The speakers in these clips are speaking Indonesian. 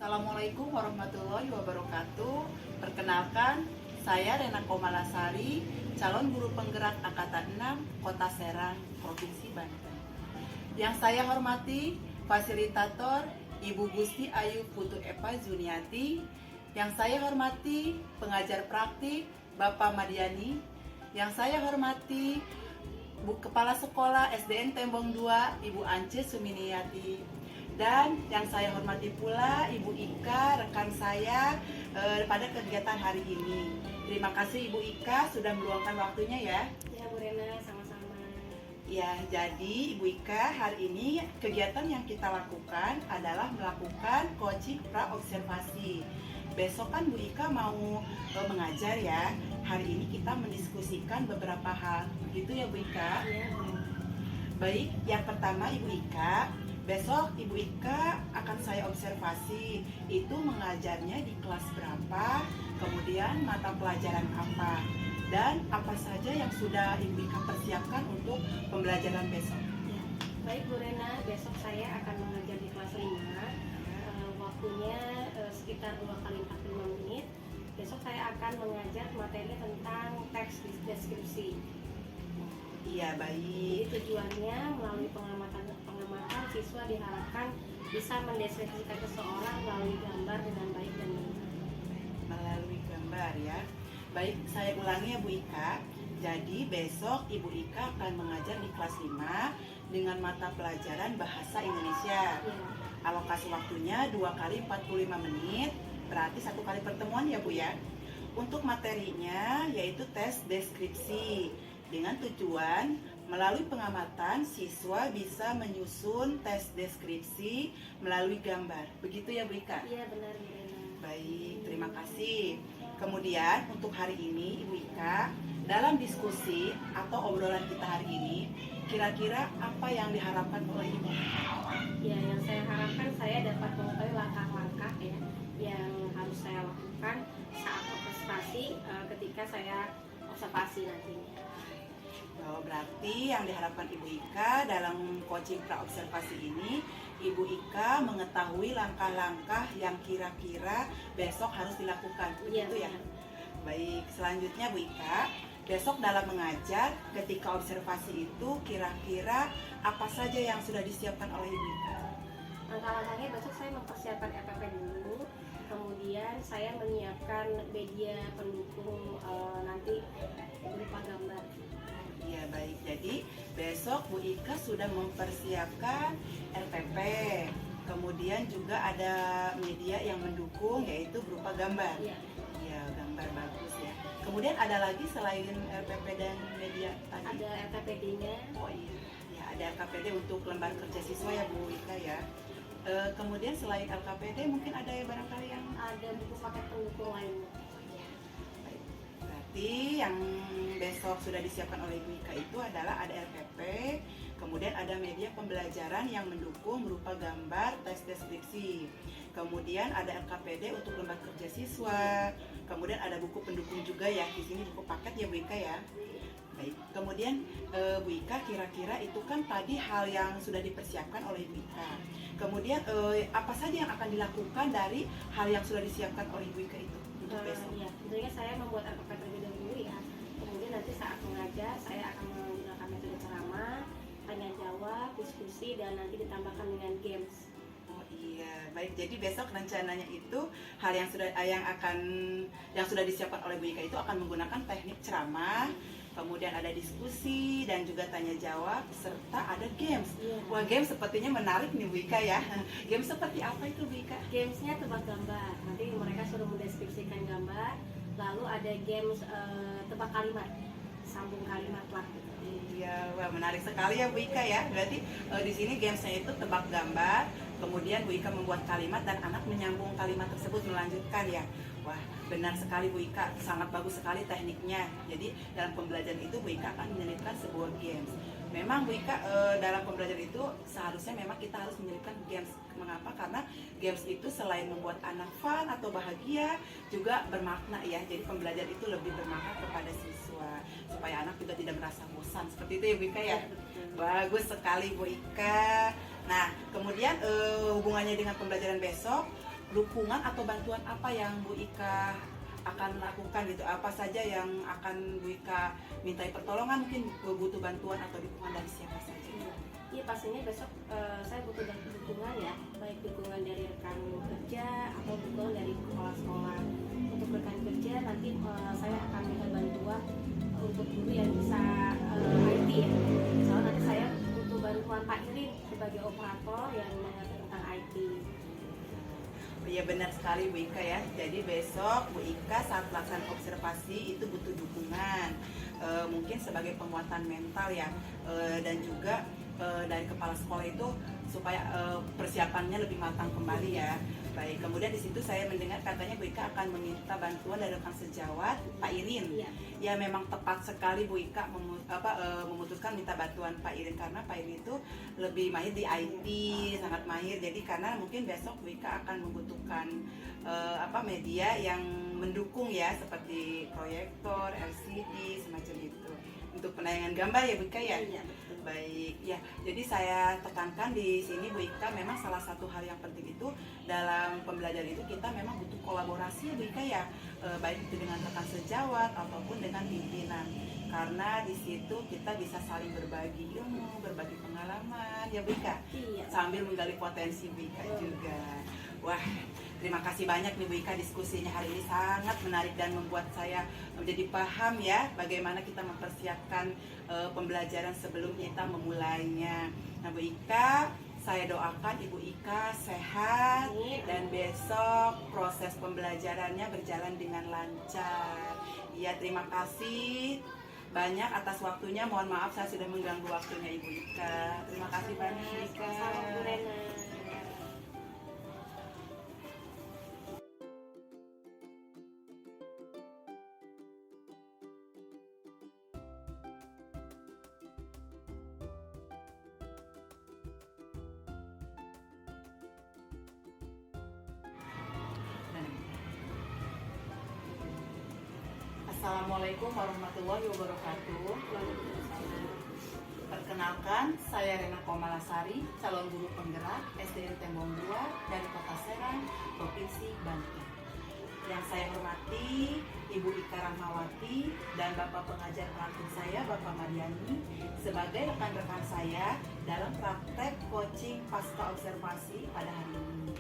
Assalamualaikum warahmatullahi wabarakatuh. Perkenalkan, saya Rena Komalasari, calon guru penggerak Angkatan 6 Kota Serang, Provinsi Banten. Yang saya hormati, fasilitator Ibu Gusti Ayu Putu Eva Juniati. Yang saya hormati, pengajar praktik Bapak Madiani. Yang saya hormati, Kepala Sekolah SDN Tembong 2 Ibu Ance Suminiati. Dan yang saya hormati pula Ibu Ika, rekan saya pada kegiatan hari ini. Terima kasih Ibu Ika sudah meluangkan waktunya ya. Ya Bu Rena, sama-sama. Ya, jadi Ibu Ika, hari ini kegiatan yang kita lakukan adalah melakukan coaching pra-observasi. Besok kan Bu Ika mau mengajar ya. Hari ini kita mendiskusikan beberapa hal. Begitu ya Bu Ika? Iya, Bu. Baik, yang pertama Ibu Ika, besok Ibu Ika akan saya observasi. Itu mengajarnya di kelas berapa, kemudian mata pelajaran apa, dan apa saja yang sudah Ibu Ika persiapkan untuk pembelajaran besok. Ya. Baik Bu Rena, besok saya akan mengajar di kelas 5. Waktunya sekitar 2 kali 45 menit. Besok saya akan mengajar materi tentang teks deskripsi. Iya, baik. Jadi tujuannya melalui pengamatan siswa diharapkan bisa mendeskripsikan seseorang melalui gambar dengan baik dan benar. Melalui gambar ya. Baik, saya ulangi ya Bu Ika. Jadi besok Ibu Ika akan mengajar di kelas 5 dengan mata pelajaran Bahasa Indonesia. Ya. Alokasi waktunya 2 kali 45 menit, berarti 1 kali pertemuan ya Bu ya. Untuk materinya yaitu tes deskripsi, dengan tujuan melalui pengamatan siswa bisa menyusun tes deskripsi melalui gambar. Begitu ya Bu Ika? Iya benar Bu Rena. Baik, terima kasih. Kemudian untuk hari ini Ibu Ika, dalam diskusi atau obrolan kita hari ini, kira-kira apa yang diharapkan oleh Ibu? Ya, yang saya harapkan saya dapat mengetahui langkah-langkah ya yang harus saya lakukan saat observasi ketika saya observasi nantinya. Oh, berarti yang diharapkan Ibu Ika dalam coaching pra-observasi ini, Ibu Ika mengetahui langkah-langkah yang kira-kira besok harus dilakukan, begitu ya? Baik, selanjutnya Bu Ika, besok dalam mengajar ketika observasi itu kira-kira apa saja yang sudah disiapkan oleh Ibu Ika? Langkah-langkahnya besok saya mempersiapkan RPP dulu, kemudian saya menyiapkan media pendukung nanti berupa gambar. Ya baik, jadi besok Bu Ika sudah mempersiapkan RPP, kemudian juga ada media yang mendukung yaitu berupa gambar. Iya. Ya, gambar bagus ya. Kemudian ada lagi selain RPP dan media tadi? Ada RPPD-nya. Oh iya, ya ada LKPD untuk lembar kerja siswa ya Bu Ika ya. Kemudian selain LKPD mungkin ada ya barangkali yang Ada buku paket pendukung lainnya. Berarti yang besok sudah disiapkan oleh Ibu Ika itu adalah ada RPP, kemudian ada media pembelajaran yang mendukung berupa gambar, tes deskripsi, kemudian ada LKPD untuk lembar kerja siswa, kemudian ada buku pendukung juga ya, di sini buku paket ya Bu Ika ya. Baik, kemudian Bu Ika kira-kira itu kan tadi hal yang sudah dipersiapkan oleh Ibu Ika. Kemudian apa saja yang akan dilakukan dari hal yang sudah disiapkan oleh Ibu Ika itu untuk besok? Ya, tentunya saya membuat RPP terlebih dahulu ya. Kemudian nanti saat mengajar saya akan menggunakan metode ceramah, tanya jawab, diskusi, dan nanti ditambahkan dengan games. Oh iya, baik. Jadi besok rencananya itu hal yang sudah disiapkan oleh Bu Ika itu akan menggunakan teknik ceramah, kemudian ada diskusi dan juga tanya jawab serta ada games. Iya. Wah, games sepertinya menarik nih Bu Ika ya. Games seperti apa itu Bu Ika? Gamesnya tebak gambar. Nanti mereka suruh mendeskripsikan gambar. Lalu ada games tebak kalimat, sambung kalimat lah. Iya, wah menarik sekali ya Bu Ika ya. Berarti di sini gamesnya itu tebak gambar, kemudian Bu Ika membuat kalimat dan anak menyambung kalimat tersebut melanjutkan ya. Wah, benar sekali Bu Ika, sangat bagus sekali tekniknya. Jadi dalam pembelajaran itu Bu Ika akan menyelipkan sebuah games. Memang Bu Ika dalam pembelajaran itu seharusnya memang kita harus menyelipkan games. Mengapa? Karena games itu selain membuat anak fun atau bahagia, juga bermakna ya. Jadi pembelajaran itu lebih bermakna kepada siswa supaya anak juga tidak merasa bosan. Seperti itu ya Bu Ika ya. Bagus sekali Bu Ika. Nah, kemudian hubungannya dengan pembelajaran besok, dukungan atau bantuan apa yang Bu Ika akan lakukan gitu, apa saja yang akan Bu Ika mintai pertolongan, mungkin butuh bantuan atau dukungan dari siapa saja? Iya, pastinya besok saya butuh dukungan ya, baik dukungan dari rekan kerja atau dukungan dari kepala sekolah. Untuk rekan kerja nanti saya akan minta bantuan untuk guru yang bisa IT ya. Soalnya nanti saya butuh bantuan Pak Irin sebagai operator yang mengerti tentang IT. Iya benar sekali Bu Ika ya. Jadi besok Bu Ika saat pelaksanaan observasi itu butuh dukungan, mungkin sebagai penguatan mental ya, dan juga dari kepala sekolah itu supaya persiapannya lebih matang kembali ya. Baik, kemudian di situ saya mendengar katanya Bu Ika akan meminta bantuan dari rekan sejawat Pak Irin. Iya. Ya memang tepat sekali Bu Ika memutuskan minta bantuan Pak Irin, karena Pak Irin itu lebih mahir di IT, sangat mahir. Jadi karena mungkin besok Bu Ika akan membutuhkan media yang mendukung ya, seperti proyektor, LCD, semacam itu untuk penayangan gambar ya Bu Ika ya. Iya, betul. Baik ya, jadi saya tekankan di sini Bu Ika, memang salah satu hal yang penting itu dalam pembelajaran itu kita memang butuh kolaborasi ya Bu Ika ya, baik itu dengan rekan sejawat ataupun dengan pimpinan, karena di situ kita bisa saling berbagi ilmu, berbagi pengalaman ya Bu Ika, Iya. sambil menggali potensi Bu Ika juga. Wah, terima kasih banyak nih Bu Ika, diskusinya hari ini sangat menarik dan membuat saya menjadi paham ya bagaimana kita mempersiapkan pembelajaran sebelum kita memulainya. Nah Bu Ika, saya doakan Ibu Ika sehat dan besok proses pembelajarannya berjalan dengan lancar. Iya, terima kasih banyak atas waktunya. Mohon maaf saya sudah mengganggu waktunya Ibu Ika. Terima kasih banyak Bu Ika. Sama Bu Rena. Assalamualaikum warahmatullahi wabarakatuh. Perkenalkan, saya Rena Komalasari, calon guru penggerak SDN Tembong 2 dari Kota Serang, Provinsi Banten. Yang saya hormati Ibu Ika Rahmawati dan Bapak pengajar pelatih saya, Bapak Mariani, sebagai rekan-rekan saya dalam praktek coaching pasca observasi pada hari ini.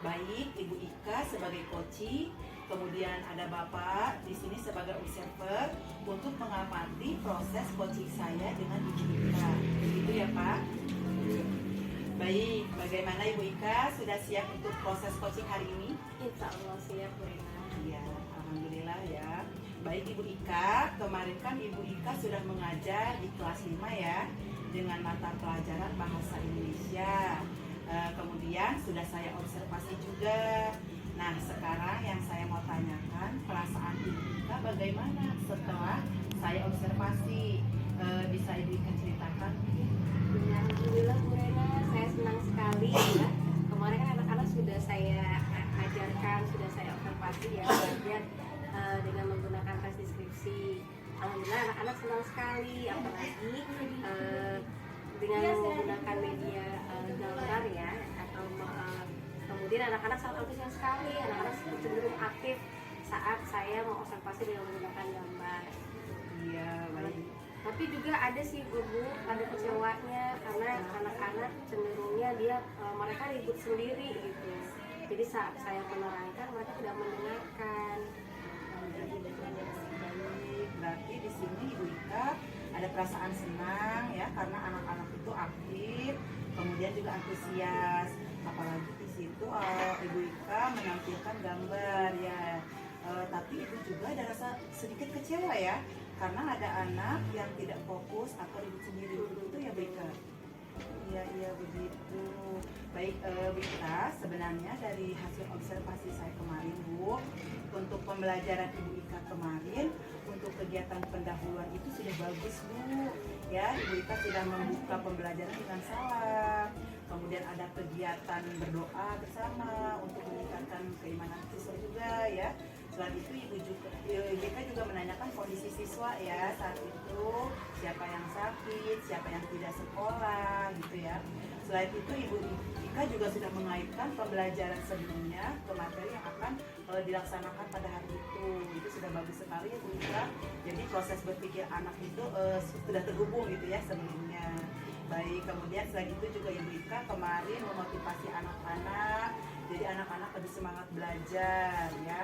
Baik Ibu Ika sebagai coach, kemudian ada Bapak di sini sebagai observer untuk mengamati proses coaching saya dengan Ibu Ika. Begitu ya Pak? Baik, bagaimana Ibu Ika? Sudah siap untuk proses coaching hari ini? Insya Allah siap Bu Rena. Iya, alhamdulillah ya. Baik Ibu Ika, kemarin kan Ibu Ika sudah mengajar di kelas 5 ya, dengan mata pelajaran bahasa Indonesia. Kemudian sudah saya observasi juga. Nah sekarang yang saya mau tanyakan, perasaan Ibu Ika bagaimana setelah saya observasi? Bisa Ibu Ika ceritakan? Alhamdulillah Bu Rena, saya senang sekali ya. Kemarin kan anak-anak sudah saya ajarkan, sudah saya observasi ya, belajar dengan menggunakan tes deskripsi. Alhamdulillah anak-anak senang sekali, apalagi dengan menggunakan media gambar ya, atau kemudian anak-anak sangat antusias sekali, anak-anak cenderung aktif saat saya mau observasi dengan menggunakan gambar. Iya, baik. Tapi juga ada sih Bu, ada kecewanya karena anak-anak cenderungnya mereka ribut sendiri gitu. Jadi saat saya menerangkan mereka tidak mendengarkan. Baik, berarti di sini Ibu Ika ada perasaan senang ya, karena anak-anak itu aktif, kemudian juga antusias. Apalagi di situ Ibu Ika menampilkan gambar ya. Tapi Ibu juga ada rasa sedikit kecewa ya, karena ada anak yang tidak fokus atau ribut sendiri. Begitu ya Bu Ika? Iya begitu. Baik Bu Ika, sebenarnya dari hasil observasi saya kemarin Bu, untuk pembelajaran Ibu Ika kemarin, untuk kegiatan pendahuluan itu sudah bagus Bu. Ya, Ibu Ika sudah membuka pembelajaran dengan salam. Kemudian ada kegiatan berdoa bersama untuk meningkatkan keimanan siswa juga ya. Selain itu Ibu Ika juga menanyakan kondisi siswa ya saat itu, siapa yang sakit, siapa yang tidak sekolah gitu ya. Selain itu Ibu Ika Ika juga sudah mengaitkan pembelajaran sebelumnya ke materi yang akan dilaksanakan pada hari itu. Itu sudah bagus sekali ya Bu Ika. Jadi proses berpikir anak itu sudah terhubung gitu ya sebelumnya. Baik, kemudian selain itu juga Ibu Ika kemarin memotivasi anak-anak, jadi anak-anak lebih semangat belajar ya.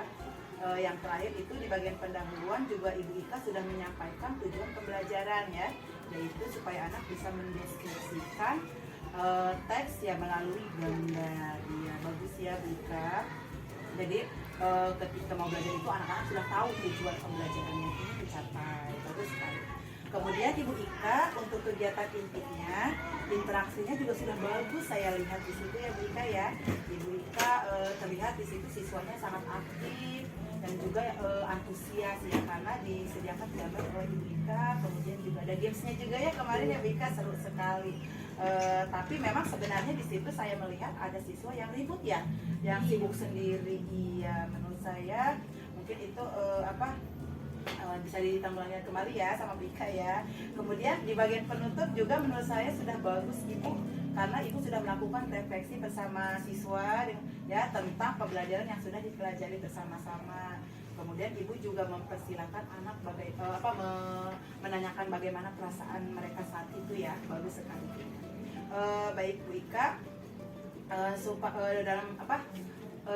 Yang terakhir itu di bagian pendahuluan juga Ibu Ika sudah menyampaikan tujuan pembelajaran ya, yaitu supaya anak bisa mendeskripsikan teks ya melalui gambar. Ya bagus ya Bu Ika. Jadi ketika mau belajar itu anak-anak sudah tahu tujuan pembelajarannya ini dicapai. Bagus sekali. Kemudian Ibu Ika untuk kegiatan intinya, interaksinya juga sudah bagus saya lihat di situ ya Bu Ika ya. Ibu Ika terlihat di situ siswanya sangat aktif dan juga antusias ya, karena disediakan gambar oleh Ibu Ika. Kemudian juga ada gamesnya juga ya kemarin ya Bu Ika, seru sekali. Tapi memang sebenarnya di situ saya melihat ada siswa yang ribut ya, yang sibuk sendiri. Iya, menurut saya mungkin itu bisa ditanggulangi kembali ya sama Bu Ika ya. Kemudian di bagian penutup juga menurut saya sudah bagus Ibu, karena Ibu sudah melakukan refleksi bersama siswa ya tentang pembelajaran yang sudah dipelajari bersama-sama. Kemudian Ibu juga mempersilahkan anak menanyakan bagaimana perasaan mereka saat itu ya. Bagus sekali. Baik Bu Ika,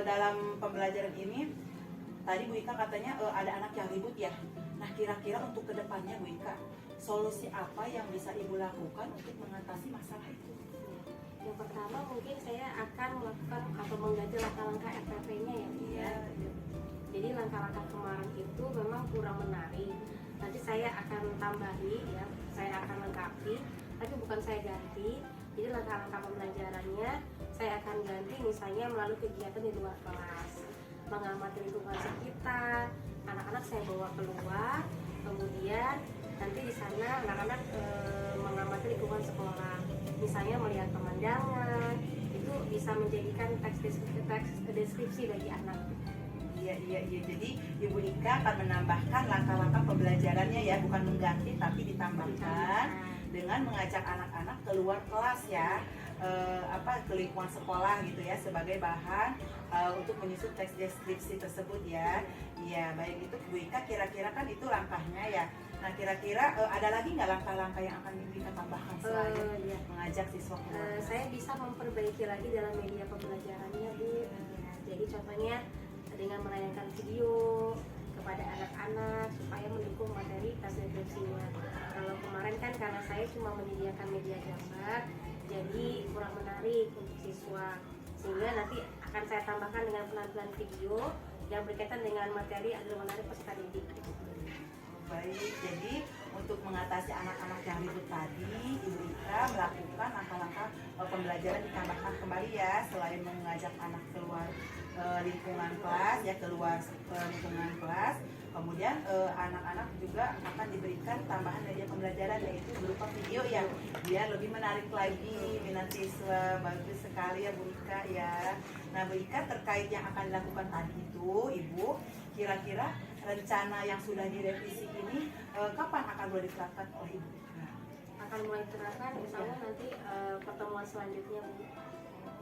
dalam pembelajaran ini tadi Bu Ika katanya ada anak yang ribut ya. Nah kira-kira untuk kedepannya Bu Ika, solusi apa yang bisa Ibu lakukan untuk mengatasi masalah itu? Yang pertama mungkin saya akan melakukan atau mengganti langkah-langkah FPP-nya ya Bu ya. Jadi langkah-langkah kemarin itu memang kurang menarik. Nanti saya akan tambahi ya, saya akan lengkapi, tapi bukan saya ganti. Jadi langkah-langkah pembelajarannya saya akan ganti misalnya melalui kegiatan di luar kelas, mengamati lingkungan sekitar, anak-anak saya bawa keluar, kemudian nanti di sana anak-anak mengamati lingkungan sekolah, misalnya melihat pemandangan, itu bisa menjadikan teks deskripsi bagi anak. Iya. Jadi Ibu Ika akan menambahkan langkah-langkah pembelajarannya ya, bukan mengganti tapi ditambahkan dengan mengajak anak-anak keluar kelas ya. Ke lingkungan sekolah gitu ya sebagai bahan untuk menyusun teks deskripsi tersebut ya. Iya baik, itu Bu Ika kira-kira kan itu langkahnya ya. Nah kira-kira ada lagi nggak langkah-langkah yang akan Ibu Ika tambahkan selain mengajak siswa keluar? Saya bisa memperbaiki lagi dalam media pembelajarannya Bu. Jadi contohnya dengan menayangkan video kepada anak-anak supaya mendukung materi teks deskripsinya. Kalau kemarin kan karena saya cuma menyediakan media gambar, jadi kurang menarik untuk siswa, sehingga nanti akan saya tambahkan dengan penampilan video yang berkaitan dengan materi agar menarik peserta didik. Baik, jadi untuk mengatasi anak-anak yang ribut tadi, Ibu Ika melakukan langkah-langkah pembelajaran ditambahkan kembali ya, selain mengajak anak keluar lingkungan kelas ya, keluar lingkungan kelas. Kemudian anak-anak juga akan diberikan tambahan media pembelajaran yaitu berupa video ya, biar lebih menarik lagi minat siswa. Bagus sekali ya Bu Ika ya. Nah Bu Ika, terkait yang akan dilakukan tadi itu Ibu, kira-kira rencana yang sudah direvisi ini kapan akan mulai diterapkan oleh Ibu Ika? Akan mulai diterapkan misalnya nanti pertemuan selanjutnya Bu.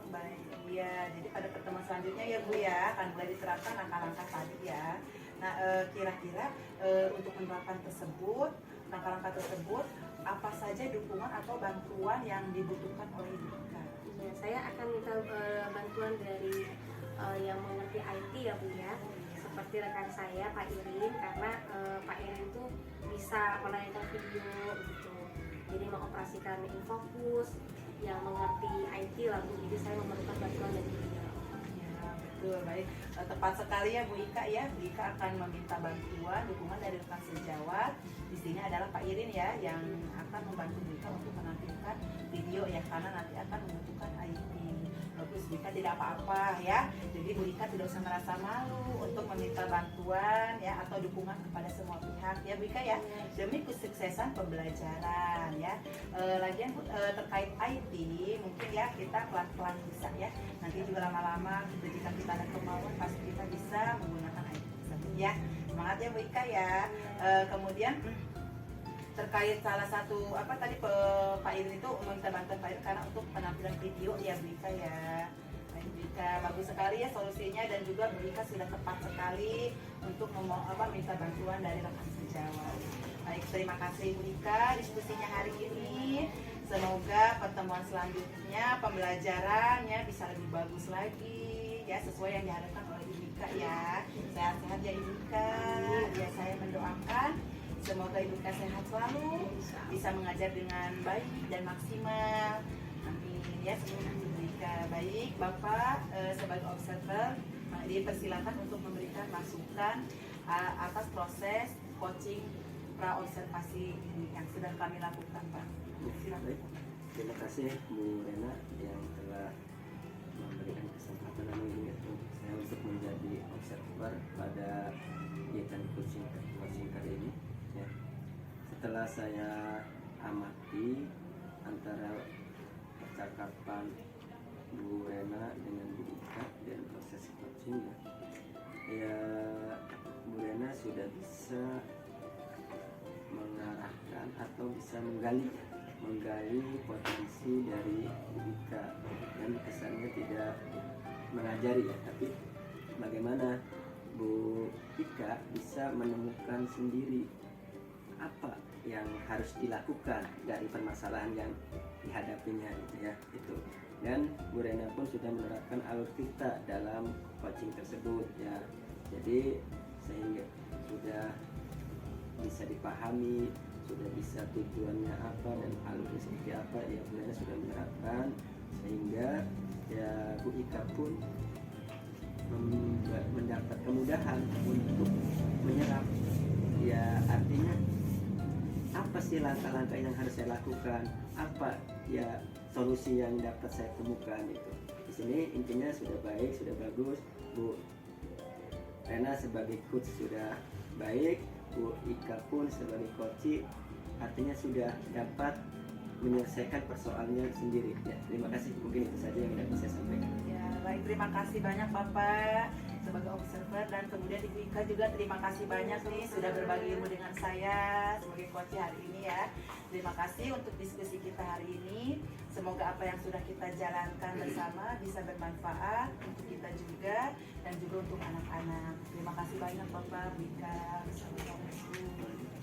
Baik, iya. Jadi pada pertemuan selanjutnya ya Bu ya akan mulai diterapkan langkah-langkah tadi ya. Nah kira-kira untuk menerapkan tersebut, langkah-langkah tersebut, apa saja dukungan atau bantuan yang dibutuhkan oleh Ibu Ika? Ya, saya akan minta bantuan dari yang mengerti IT ya Bu ya, seperti rekan saya Pak Irin, karena Pak Irin itu bisa menayangkan video gitu, jadi mengoperasikan Infocus yang mengerti IT lah Bu, jadi saya memerlukan bantuan dari beliau. Ya betul, baik. Tepat sekali ya Bu Ika ya. Bu Ika akan meminta bantuan dukungan dari rekan sejawat. Di sini adalah Pak Irin ya yang akan membantu Bu Ika untuk menampilkan video ya, karena nanti akan membutuhkan IT. Bagus, Bu Ika tidak apa-apa ya. Jadi Bu Ika tidak usah merasa malu untuk meminta bantuan ya atau dukungan kepada semua pihak ya Bu Ika ya, demi kesuksesan pembelajaran ya. Lagian Bu, terkait IT mungkin ya kita pelan-pelan bisa ya. Nanti juga lama-lama jika kita ada kemauan pasti kita bisa menggunakan IT tersebut ya. Semangat ya Bu Ika ya. Kemudian terkait salah satu Pak Idris itu meminta bantuan Pak Idris karena untuk penampilan video ya Bu Ika ya. Baik Bu Ika, bagus sekali ya solusinya, dan juga Bu Ika sudah tepat sekali untuk minta bantuan dari rekan sejawat. Baik, terima kasih Bu Ika diskusinya hari ini. Semoga pertemuan selanjutnya pembelajarannya bisa lebih bagus lagi ya, sesuai yang diharapkan oleh Ibu Ika ya. Sehat-sehat ya Ibu Ika. Ya, saya mendoakan semoga Ibu Ika sehat selalu, bisa mengajar dengan baik dan maksimal. Amin ya, semoga Ibu Ika. Baik, Bapak sebagai observer dipersilakan untuk memberikan masukan atas proses coaching pra observasi ini yang sudah kami lakukan, Pak. Silakan. Terima kasih Bu Rena yang telah memberikan kesempatan ini saya untuk menjadi observer pada kegiatan coaching kali ini. Ya. Setelah saya amati antara percakapan Bu Rena dengan Bu Ika dan proses coachingnya, ya Bu Rena sudah bisa mengarahkan atau bisa menggali potensi dari Bu Ika, dan kesannya tidak mengajari ya, tapi bagaimana Bu Ika bisa menemukan sendiri apa yang harus dilakukan dari permasalahan yang dihadapinya gitu ya, itu. Dan Bu Rena pun sudah menerapkan alur kita dalam coaching tersebut ya, jadi sehingga sudah bisa dipahami, sudah bisa tujuannya apa dan alurnya seperti apa ya, Bu Rena sudah menerapkan, sehingga ya Bu Ika pun mendapat kemudahan untuk menyerap ya, artinya apa sih langkah-langkah yang harus saya lakukan, apa ya solusi yang dapat saya temukan itu. Di sini intinya sudah baik, sudah bagus. Bu Rena sebagai coach sudah baik, Bu Ika pun sebagai coach artinya sudah dapat menyelesaikan persoalannya sendiri ya. Terima kasih, mungkin itu saja yang dapat saya sampaikan. Ya, baik, terima kasih banyak Bapak sebagai observer, dan kemudian Ibu Ika juga terima kasih banyak nih sudah berbagi ilmu dengan saya sebagai coach hari ini ya. Terima kasih untuk diskusi kita hari ini. Semoga apa yang sudah kita jalankan bersama bisa bermanfaat untuk kita juga dan juga untuk anak-anak. Terima kasih banyak Bapak, Bu Ika. Assalamualaikum.